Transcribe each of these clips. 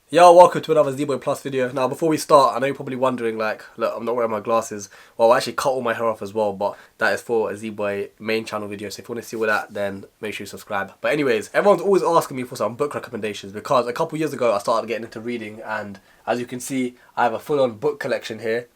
Yo, welcome to another Z-Boy Plus video. Now, before we start, I know you're probably wondering, like, look, I'm not wearing my glasses. Well, I actually cut all my hair off as well, but that is for a Z-Boy main channel video. So if you want to see all that, then make sure you subscribe. But anyways, everyone's always asking me for some book recommendations because a couple years ago, I started getting into reading. And as you can see, I have a full-on book collection here.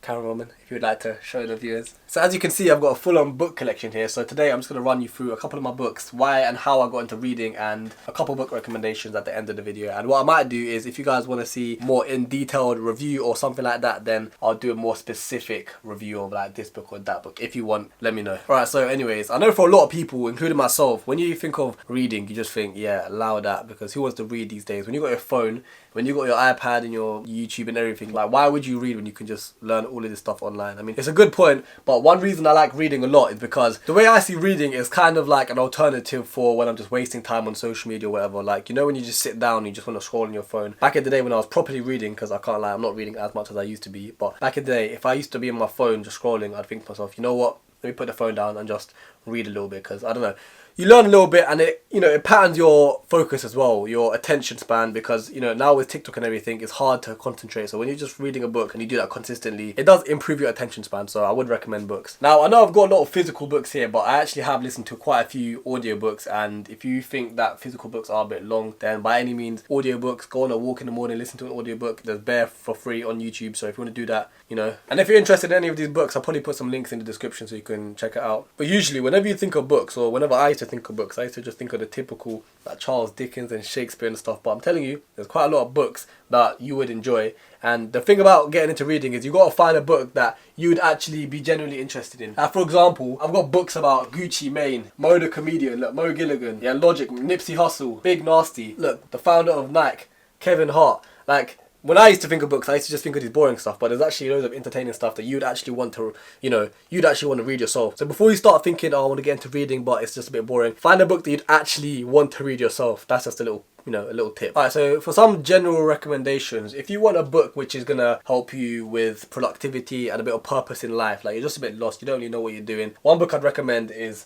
Camerawoman, if you would like to show the viewers. So as you can see, I've got a full-on book collection here. So today I'm just going to run you through a couple of my books, why and how I got into reading, and a couple book recommendations at the end of the video. And what I might do is, if you guys want to see more in detailed review or something like that, then I'll do a more specific review of like this book or that book. If you want, let me know. Alright, so anyways, I know for a lot of people, including myself, when you think of reading, you just think, yeah, allow that, because who wants to read these days? When you got your phone, when you got your iPad and your YouTube and everything, like, why would you read when you can just learn all of this stuff online? I mean, it's a good point, but one reason I like reading a lot is because the way I see reading is kind of like an alternative for when I'm just wasting time on social media or whatever. Like, you know, when you just sit down and you just want to scroll on your phone. Back in the day when I was properly reading, because I can't lie, I'm not reading as much as I used to be, but back in the day, if I used to be on my phone just scrolling, I'd think to myself, you know what, let me put the phone down and just read a little bit, because I don't know, you learn a little bit, and it, you know, it patterns your focus as well, your attention span, because, you know, now with TikTok and everything, it's hard to concentrate. So when you're just reading a book and you do that consistently, it does improve your attention span. So I would recommend books. Now, I know I've got a lot of physical books here, but I actually have listened to quite a few audiobooks, and if you think that physical books are a bit long, then by any means, audiobooks, go on a walk in the morning, listen to an audiobook. There's bare for free on YouTube, so if you want to do that, you know. And if you're interested in any of these books, I'll probably put some links in the description so you can check it out. But usually, whenever you think of books, or whenever I used to think of books, I used to just think of the typical like Charles Dickens and Shakespeare and stuff, but I'm telling you, there's quite a lot of books that you would enjoy. And the thing about getting into reading is you got to find a book that you would actually be genuinely interested in. For example, I've got books about Gucci Mane, Mo the Comedian, look, Mo Gilligan, yeah, Logic, Nipsey Hussle, Big Nasty, look, the founder of Nike, Kevin Hart. Like, when I used to think of books, I used to just think of these boring stuff, but there's actually loads of entertaining stuff that you'd actually want to, you know, you'd actually want to read yourself. So before you start thinking, oh, I want to get into reading, but it's just a bit boring, find a book that you'd actually want to read yourself. That's just a little, you know, a little tip. Alright, so for some general recommendations, if you want a book which is going to help you with productivity and a bit of purpose in life, like you're just a bit lost, you don't really know what you're doing, one book I'd recommend is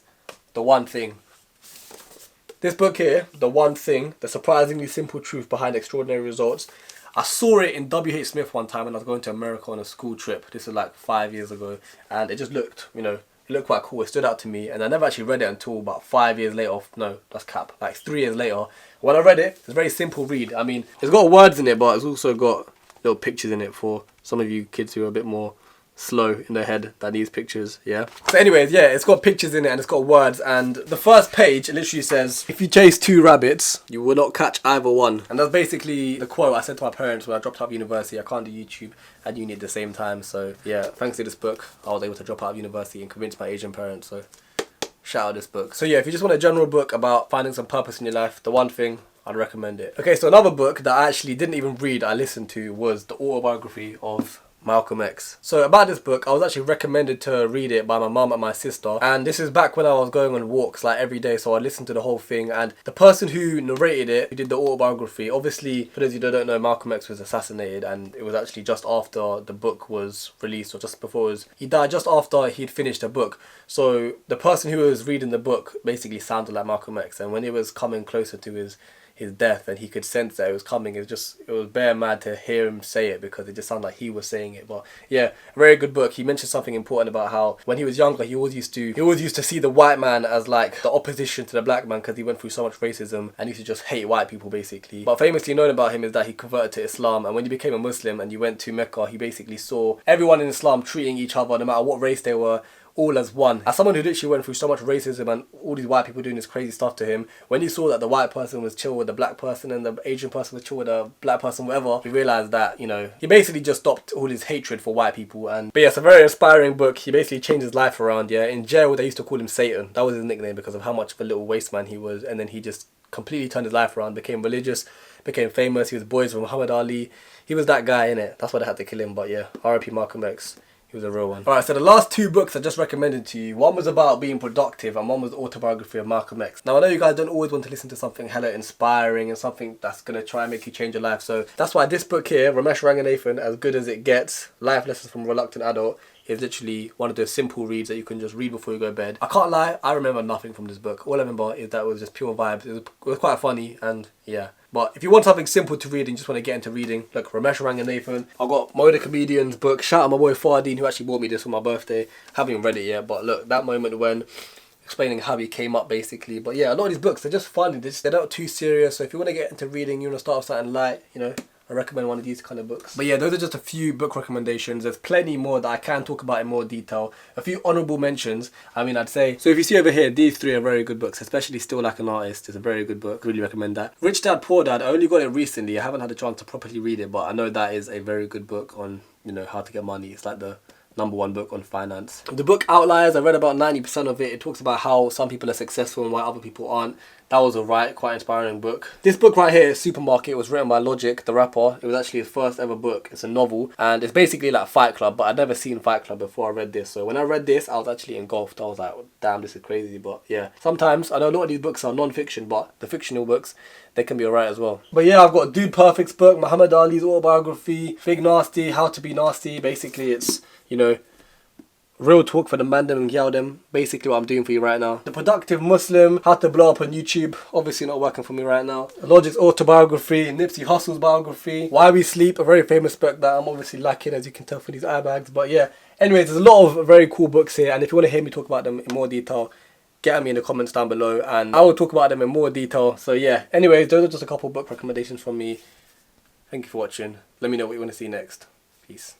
The One Thing. This book here, The One Thing, The Surprisingly Simple Truth Behind Extraordinary Results. I saw it in W.H. Smith one time when I was going to America on a school trip. This is like 5 years ago, and it just looked, you know, it looked quite cool. It stood out to me, and I never actually read it until about 5 years later. No, that's cap. Like 3 years later, when I read it, it's a very simple read. I mean, it's got words in it, but it's also got little pictures in it for some of you kids who are a bit more slow in their head than these pictures, yeah. So anyways, yeah, it's got pictures in it and it's got words, and the first page it literally says, if you chase two rabbits, you will not catch either one. And that's basically the quote I said to my parents when I dropped out of university. I can't do YouTube and uni at the same time, so yeah, thanks to this book, I was able to drop out of university and convince my Asian parents, so shout out this book. So yeah, if you just want a general book about finding some purpose in your life, The One Thing, I'd recommend it. Okay, so another book that I actually didn't even read, I listened to, was the autobiography of Malcolm X. So about this book, I was actually recommended to read it by my mum and my sister, and this is back when I was going on walks like every day, so I listened to the whole thing. And the person who narrated it, who did the autobiography, obviously, for those of you who don't know, Malcolm X was assassinated, and it was actually just after the book was released, or just before he died just after he'd finished the book. So the person who was reading the book basically sounded like Malcolm X, and when it was coming closer to his death and he could sense that it was coming, it was bare mad to hear him say it, because it just sounded like he was saying it. But yeah, very good book. He mentioned something important about how when he was younger, he always used to see the white man as like the opposition to the black man, because he went through so much racism and he used to just hate white people basically. But famously known about him is that he converted to Islam, and when he became a Muslim and he went to Mecca, he basically saw everyone in Islam treating each other, no matter what race they were, all as one. As someone who literally went through so much racism and all these white people doing this crazy stuff to him, when he saw that the white person was chill with the black person and the Asian person was chill with the black person, whatever, he realised that, you know, he basically just stopped all his hatred for white people. And but yeah, it's a very inspiring book. He basically changed his life around, yeah. In jail, they used to call him Satan. That was his nickname because of how much of a little waste man he was. And then he just completely turned his life around, became religious, became famous. He was boys with Muhammad Ali. He was that guy, innit? That's why they had to kill him. But yeah, R.I.P. Malcolm X. He was a real one. Alright, so the last two books I just recommended to you, one was about being productive and one was the autobiography of Malcolm X. Now I know you guys don't always want to listen to something hella inspiring and something that's going to try and make you change your life, so that's why this book here, Ramesh Ranganathan, As Good As It Gets, Life Lessons from a Reluctant Adult, It's literally one of those simple reads that you can just read before you go to bed. I can't lie, I remember nothing from this book. All I remember is that it was just pure vibes. It was quite funny, and yeah. But if you want something simple to read and just want to get into reading, look, Ramesh Orang and Nathan. I've got Mo the Comedian's book. Shout out my boy Fardeen, who actually bought me this for my birthday. Haven't even read it yet, but look, that moment when explaining how he came up basically. But yeah, a lot of these books, they're just funny. They're not too serious. So if you want to get into reading, you want to start with something light, you know, I recommend one of these kind of books. But yeah, those are just a few book recommendations. There's plenty more that I can talk about in more detail. A few honourable mentions, I mean, I'd say. So if you see over here, these three are very good books, especially Still Like an Artist. It's a very good book. Really recommend that. Rich Dad, Poor Dad, I only got it recently. I haven't had a chance to properly read it, but I know that is a very good book on, you know, how to get money. It's like the #1 book on finance. The book Outliers, I read about 90% of it. It talks about how some people are successful and why other people aren't. That was a quite inspiring book. This book right here, Supermarket, was written by Logic, the rapper. It was actually his first ever book. It's a novel, and it's basically like Fight Club, but I'd never seen Fight Club before I read this. So when I read this, I was actually engulfed. I was like, damn, this is crazy. But yeah, sometimes, I know a lot of these books are non-fiction, but the fictional books, they can be alright as well. But yeah, I've got Dude Perfect's book, Muhammad Ali's autobiography, Fig Nasty, How to Be Nasty. Basically, it's, you know, real talk for the mandem and gyaldem. Basically what I'm doing for you right now. The Productive Muslim, How to Blow Up on YouTube. Obviously not working for me right now. Logic's autobiography, Nipsey Hussle's biography. Why We Sleep, a very famous book that I'm obviously lacking, as you can tell from these eye bags. But yeah, anyways, there's a lot of very cool books here, and if you want to hear me talk about them in more detail, get at me in the comments down below and I will talk about them in more detail. So yeah, anyways, those are just a couple book recommendations from me. Thank you for watching. Let me know what you want to see next. Peace.